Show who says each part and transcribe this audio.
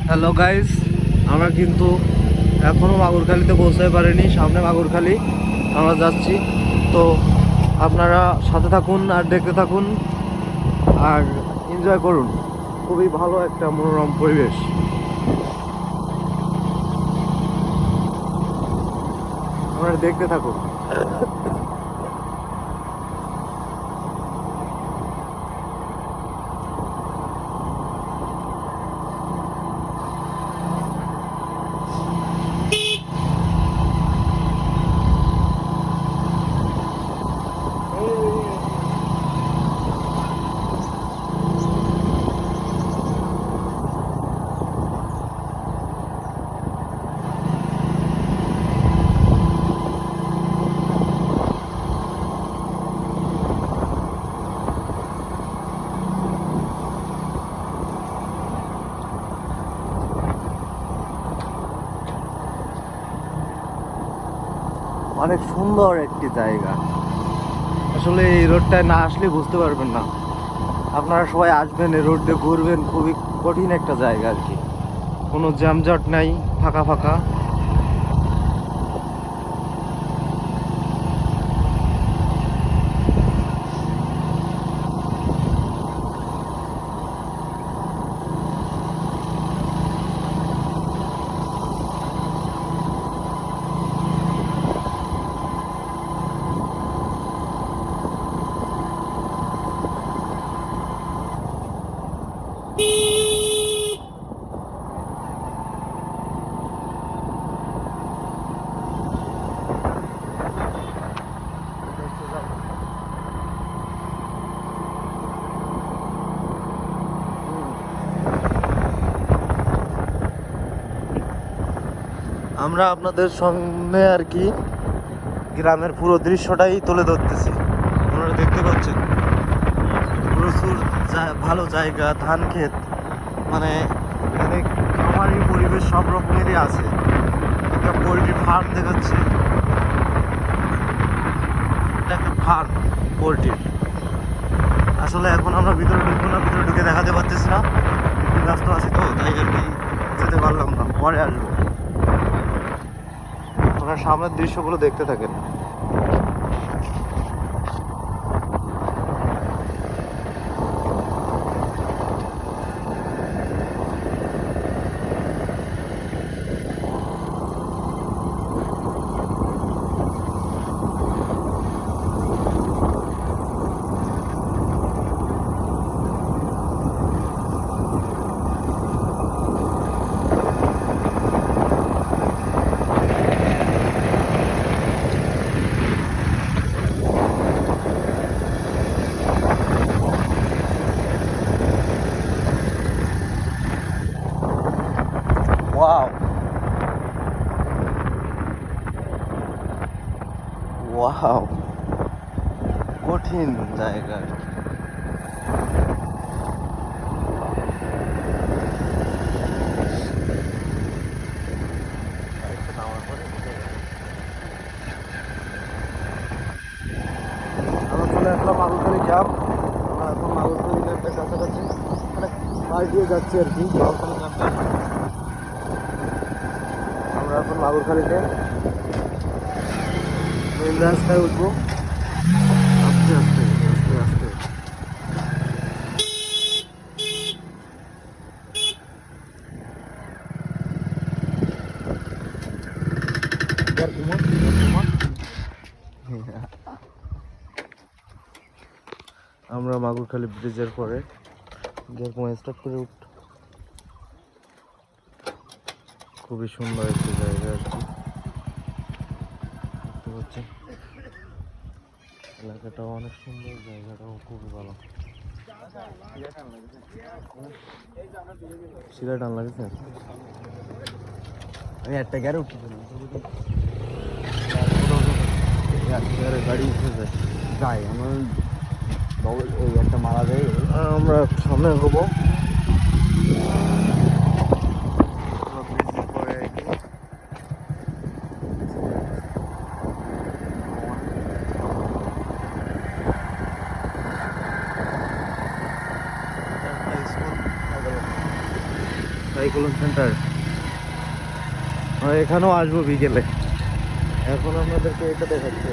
Speaker 1: Hello guys, আমরা কিন্তু এখনও মাগুরখালিতে পৌঁছাতে পারিনি। সামনে মাগুরখালি আমরা যাচ্ছি। তো আপনারা সাথে থাকুন আর দেখতে থাকুন আর এনজয় করুন। খুবই ভালো একটা মনোরম পরিবেশ। আপনারা দেখতে থাকুন। অনেক সুন্দর একটি জায়গা। আসলে এই রোডটায় না আসলে বুঝতে পারবেন না। আপনারা সবাই আসবেন, এই রোড দিয়ে ঘুরবেন। খুবই কঠিন একটা জায়গা আর কি। কোনো জ্যামজট নাই, ফাঁকা ফাঁকা। আমরা আপনাদের সামনে আর কি গ্রামের পুরো দৃশ্যটাই তুলে ধরতেছি। আপনারা দেখতে পাচ্ছেন প্রচুর ভালো জায়গা, ধান ক্ষেত, মানে এখানে খামারি পরিবেশ সব রকমেরই আছে। একটা পোলট্রি ফার্ম দেখাচ্ছে, এটা একটা ফার্ম পোলট্রির। আসলে এখন আমরা ভিতরে ঢুকবো না, ভিতরে ঢুকে দেখাতে পারতেছি না, একটু ব্যস্ত আছি তো, তাই আর কি যেতে পারলাম না, পরে আসবো। আপনারা সামনের দৃশ্যগুলো দেখতে থাকেন। ওয়াও, ওয়াও, কঠিন জায়গা আর কি। আমরা চলে আসলাম মাগুরখালি ক্যাম্প। আমরা এখন মাগুরখালি ক্যাম্পের কাছাকাছি, মানে পাশ দিয়ে যাচ্ছি আর কি মাগুরখালি ক্যাম্পে। আমরা এখন মাগুরখালিতে মেন রাস্তায় উঠবো আস্তে আস্তে আস্তে আস্তে। আমরা মাগুরখালি ব্রিজের পরে স্টার্ট করে উঠ। খুবই সুন্দর একটি জায়গা আর কি, দেখতে পাচ্ছেন। এলাকাটাও অনেক সুন্দর, জায়গাটাও খুবই ভালো। শিলা টান লাগেছে, আমি একটা গ্যারে উঠেছিলাম, গাড়ি উঠে যায় আমার ওই একটা মারা যায়। আমরা সামনে হবো সাইক্লোন সেন্টার। এখানেও আসবো বিকেলে। এখন আপনাদেরকে এটা দেখাচ্ছি।